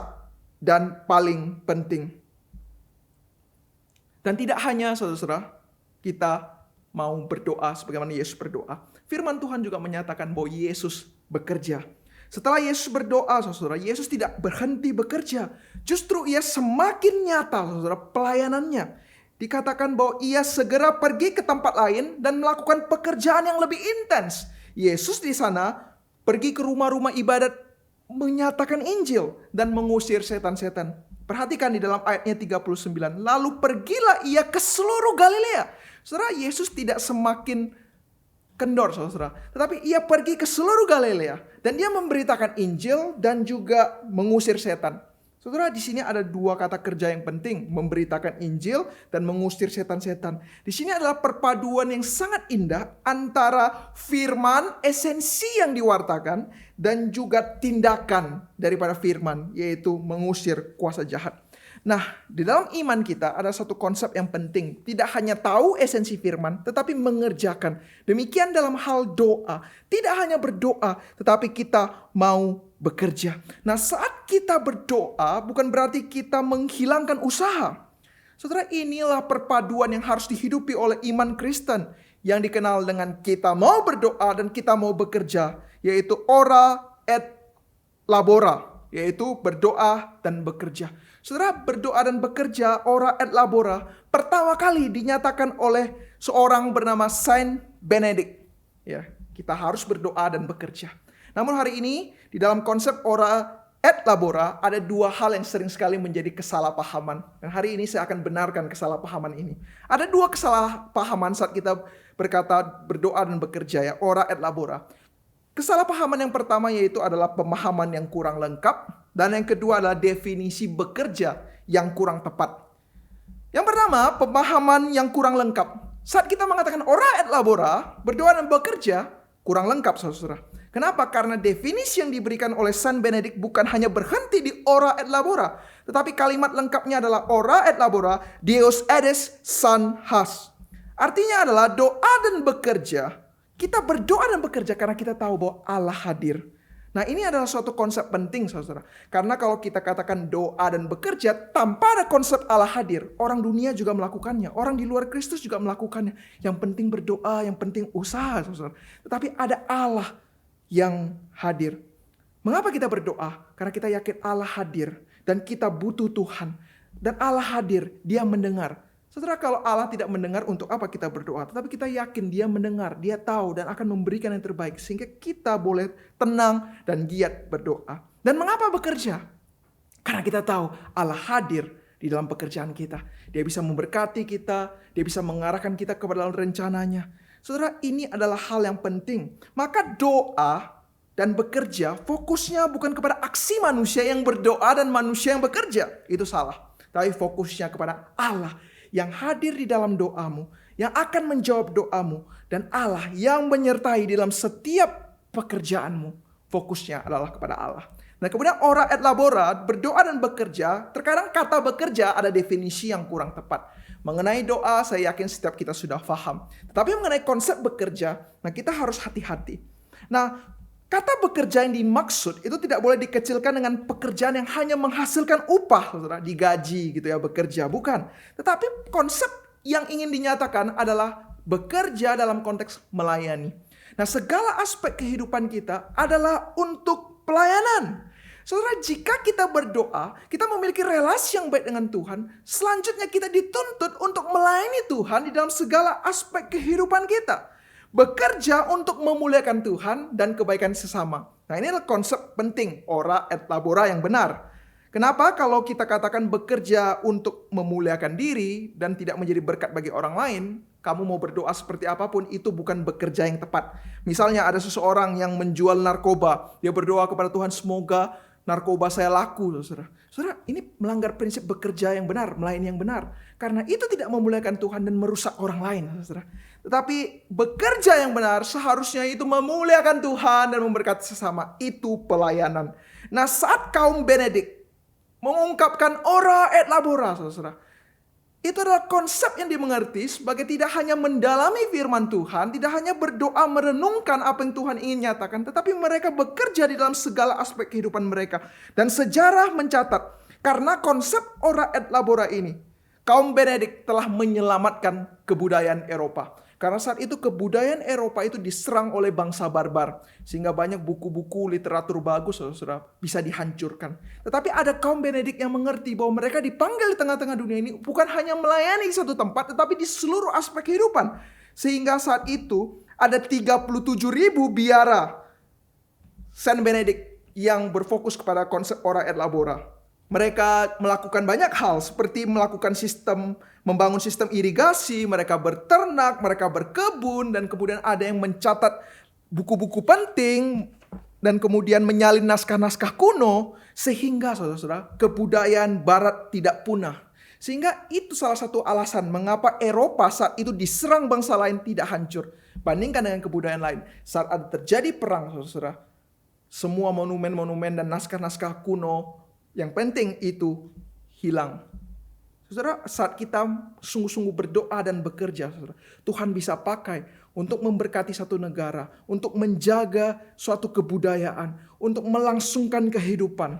dan paling penting. Dan tidak hanya, saudara-saudara, kita mau berdoa sebagaimana Yesus berdoa. Firman Tuhan juga menyatakan bahwa Yesus bekerja. Setelah Yesus berdoa, saudara, Yesus tidak berhenti bekerja. Justru ia semakin nyata, saudara, pelayanannya. Dikatakan bahwa ia segera pergi ke tempat lain dan melakukan pekerjaan yang lebih intens. Yesus di sana pergi ke rumah-rumah ibadat, menyatakan Injil dan mengusir setan-setan. Perhatikan di dalam ayatnya 39. Lalu pergilah ia ke seluruh Galilea. Saudara, Yesus tidak semakin kendor, saudara. Tetapi ia pergi ke seluruh Galilea. Dan dia memberitakan Injil dan juga mengusir setan. Saudara, di sini ada dua kata kerja yang penting. Memberitakan Injil dan mengusir setan-setan. Di sini adalah perpaduan yang sangat indah antara firman, esensi yang diwartakan, dan juga tindakan daripada firman, yaitu mengusir kuasa jahat. Nah, di dalam iman kita ada satu konsep yang penting. Tidak hanya tahu esensi firman, tetapi mengerjakan. Demikian dalam hal doa. Tidak hanya berdoa, tetapi kita mau bekerja. Nah, saat kita berdoa bukan berarti kita menghilangkan usaha. Saudara, inilah perpaduan yang harus dihidupi oleh iman Kristen. Yang dikenal dengan kita mau berdoa dan kita mau bekerja. Yaitu ora et labora. Yaitu berdoa dan bekerja. Saudara, berdoa dan bekerja, ora et labora, pertama kali dinyatakan oleh seorang bernama Saint Benedict. Ya, kita harus berdoa dan bekerja. Namun hari ini, di dalam konsep ora et labora, ada dua hal yang sering sekali menjadi kesalahpahaman. Dan hari ini saya akan benarkan kesalahpahaman ini. Ada dua kesalahpahaman saat kita berkata berdoa dan bekerja, ya, ora et labora. Kesalahpahaman yang pertama yaitu adalah pemahaman yang kurang lengkap. Dan yang kedua adalah definisi bekerja yang kurang tepat. Yang pertama, pemahaman yang kurang lengkap. Saat kita mengatakan ora et labora, berdoa dan bekerja, kurang lengkap, saudara. Kenapa? Karena definisi yang diberikan oleh Saint Benedict bukan hanya berhenti di ora et labora. Tetapi kalimat lengkapnya adalah ora et labora, Deus edes san has. Artinya adalah doa dan bekerja. Kita berdoa dan bekerja karena kita tahu bahwa Allah hadir. Nah, ini adalah suatu konsep penting, saudara. Karena kalau kita katakan doa dan bekerja tanpa ada konsep Allah hadir, orang dunia juga melakukannya. Orang di luar Kristus juga melakukannya. Yang penting berdoa, yang penting usaha, saudara. Tetapi ada Allah yang hadir. Mengapa kita berdoa? Karena kita yakin Allah hadir dan kita butuh Tuhan. Dan Allah hadir, Dia mendengar. Saudara, kalau Allah tidak mendengar, untuk apa kita berdoa? Tetapi kita yakin Dia mendengar, Dia tahu dan akan memberikan yang terbaik. Sehingga kita boleh tenang dan giat berdoa. Dan mengapa bekerja? Karena kita tahu Allah hadir di dalam pekerjaan kita. Dia bisa memberkati kita, Dia bisa mengarahkan kita kepada dalam rencananya. Saudara, ini adalah hal yang penting. Maka doa dan bekerja fokusnya bukan kepada aksi manusia yang berdoa dan manusia yang bekerja. Itu salah. Tapi fokusnya kepada Allah yang hadir di dalam doamu, yang akan menjawab doamu, dan Allah yang menyertai dalam setiap pekerjaanmu. Fokusnya adalah kepada Allah. Nah, kemudian ora et labora, berdoa dan bekerja, terkadang kata bekerja ada definisi yang kurang tepat. Mengenai doa, saya yakin setiap kita sudah paham. Tetapi mengenai konsep bekerja, nah kita harus hati-hati. Nah, kata bekerja yang dimaksud itu tidak boleh dikecilkan dengan pekerjaan yang hanya menghasilkan upah, saudara, digaji gitu ya, bekerja, bukan. Tetapi konsep yang ingin dinyatakan adalah bekerja dalam konteks melayani. Nah, segala aspek kehidupan kita adalah untuk pelayanan. Saudara, jika kita berdoa, kita memiliki relasi yang baik dengan Tuhan, selanjutnya kita dituntut untuk melayani Tuhan di dalam segala aspek kehidupan kita. Bekerja untuk memuliakan Tuhan dan kebaikan sesama. Nah, ini adalah konsep penting, ora et labora yang benar. Kenapa? Kalau kita katakan bekerja untuk memuliakan diri dan tidak menjadi berkat bagi orang lain, kamu mau berdoa seperti apapun, itu bukan bekerja yang tepat. Misalnya ada seseorang yang menjual narkoba, dia berdoa kepada Tuhan, semoga narkoba saya laku, saudara. Saudara, ini melanggar prinsip bekerja yang benar, melayani yang benar. Karena itu tidak memuliakan Tuhan dan merusak orang lain, saudara. Tetapi bekerja yang benar seharusnya itu memuliakan Tuhan dan memberkati sesama. Itu pelayanan. Nah, saat kaum Benedict mengungkapkan ora et labora, saudara, itu adalah konsep yang dimengerti sebagai tidak hanya mendalami firman Tuhan, tidak hanya berdoa merenungkan apa yang Tuhan ingin nyatakan, tetapi mereka bekerja di dalam segala aspek kehidupan mereka. Dan sejarah mencatat, karena konsep ora et labora ini, Kaum Benedik telah menyelamatkan kebudayaan Eropa. Karena saat itu kebudayaan Eropa itu diserang oleh bangsa barbar. Sehingga banyak buku-buku literatur bagus, saudara, bisa dihancurkan. Tetapi ada kaum Benedik yang mengerti bahwa mereka dipanggil di tengah-tengah dunia ini bukan hanya melayani di satu tempat, tetapi di seluruh aspek kehidupan. Sehingga saat itu ada 37.000 biara Saint Benedict yang berfokus kepada konsep ora et labora. Mereka melakukan banyak hal seperti melakukan membangun sistem irigasi, mereka berternak, mereka berkebun, dan kemudian ada yang mencatat buku-buku penting dan kemudian menyalin naskah-naskah kuno sehingga saudara-saudara kebudayaan barat tidak punah. Sehingga itu salah satu alasan mengapa Eropa saat itu diserang bangsa lain tidak hancur. Bandingkan dengan kebudayaan lain. Saat ada terjadi perang saudara-saudara, semua monumen-monumen dan naskah-naskah kuno yang penting itu hilang. Saudara, saat kita sungguh-sungguh berdoa dan bekerja, saudara, Tuhan bisa pakai untuk memberkati satu negara, untuk menjaga suatu kebudayaan, untuk melangsungkan kehidupan.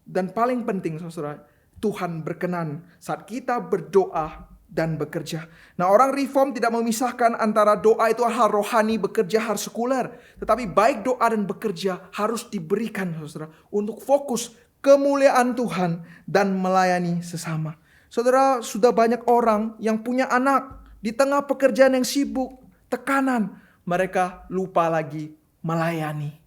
Dan paling penting, saudara, Tuhan berkenan saat kita berdoa dan bekerja. Nah, orang reform tidak memisahkan antara doa itu hal rohani, bekerja hal sekuler. Tetapi baik doa dan bekerja harus diberikan, saudara, untuk fokus kemuliaan Tuhan dan melayani sesama. Saudara, sudah banyak orang yang punya anak di tengah pekerjaan yang sibuk, tekanan, mereka lupa lagi melayani.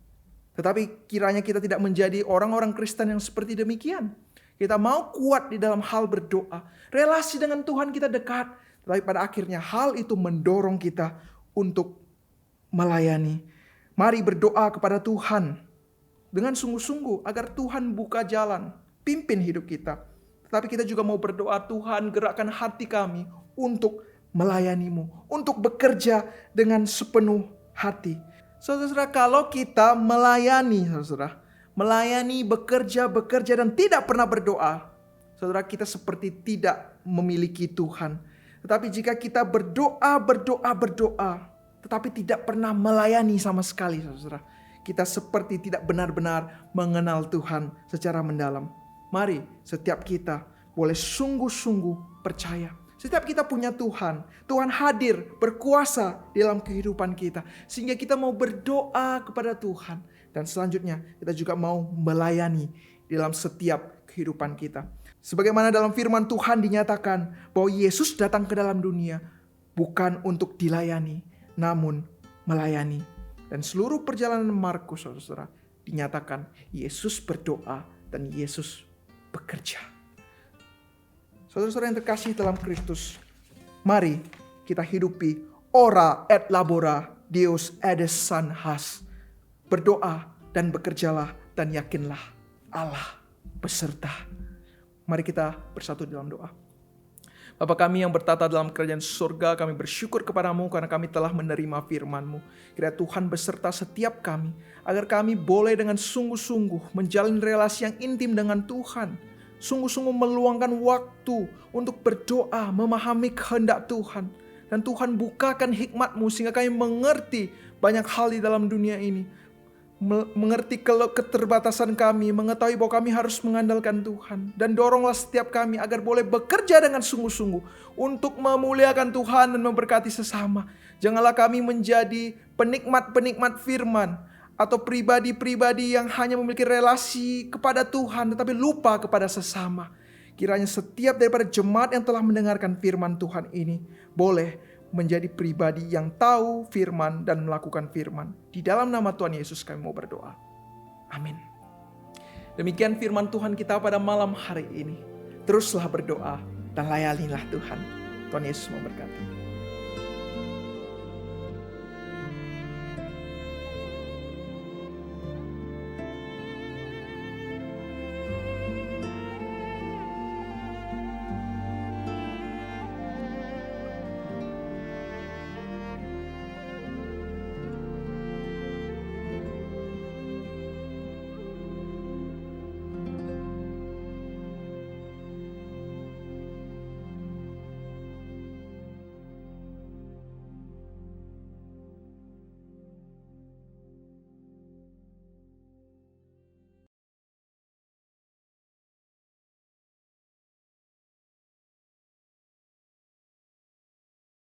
Tetapi kiranya kita tidak menjadi orang-orang Kristen yang seperti demikian. Kita mau kuat di dalam hal berdoa, relasi dengan Tuhan kita dekat, tetapi pada akhirnya hal itu mendorong kita untuk melayani. Mari berdoa kepada Tuhan dengan sungguh-sungguh agar Tuhan buka jalan, pimpin hidup kita. Tetapi kita juga mau berdoa, Tuhan gerakkan hati kami untuk melayani-Mu, untuk bekerja dengan sepenuh hati. Saudara-saudara, kalau kita melayani, saudara, melayani, bekerja dan tidak pernah berdoa, saudara, kita seperti tidak memiliki Tuhan. Tetapi jika kita berdoa, tetapi tidak pernah melayani sama sekali, saudara, kita seperti tidak benar-benar mengenal Tuhan secara mendalam. Mari setiap kita boleh sungguh-sungguh percaya. Setiap kita punya Tuhan. Tuhan hadir, berkuasa dalam kehidupan kita. Sehingga kita mau berdoa kepada Tuhan. Dan selanjutnya kita juga mau melayani dalam setiap kehidupan kita. Sebagaimana dalam firman Tuhan dinyatakan bahwa Yesus datang ke dalam dunia bukan untuk dilayani, namun melayani. Dan seluruh perjalanan Markus, saudara, dinyatakan Yesus berdoa dan Yesus bekerja. Saudara-saudara yang terkasih dalam Kristus, mari kita hidupi ora et labora, Deus edes san has. Berdoa dan bekerjalah dan yakinlah Allah beserta. Mari kita bersatu dalam doa. Bapa kami yang bertata dalam kerajaan surga, kami bersyukur kepadamu karena kami telah menerima firman-Mu. Kiranya Tuhan beserta setiap kami, agar kami boleh dengan sungguh-sungguh menjalin relasi yang intim dengan Tuhan. Sungguh-sungguh meluangkan waktu untuk berdoa, memahami kehendak Tuhan. Dan Tuhan bukakan hikmat-Mu sehingga kami mengerti banyak hal di dalam dunia ini. Mengerti keterbatasan kami, mengetahui bahwa kami harus mengandalkan Tuhan. Dan doronglah setiap kami agar boleh bekerja dengan sungguh-sungguh untuk memuliakan Tuhan dan memberkati sesama. Janganlah kami menjadi penikmat-penikmat firman atau pribadi-pribadi yang hanya memiliki relasi kepada Tuhan tetapi lupa kepada sesama. Kiranya setiap daripada jemaat yang telah mendengarkan firman Tuhan ini boleh menjadi pribadi yang tahu firman dan melakukan firman. Di dalam nama Tuhan Yesus kami mau berdoa. Amin. Demikian firman Tuhan kita pada malam hari ini. Teruslah berdoa dan layanilah Tuhan. Tuhan Yesus memberkati.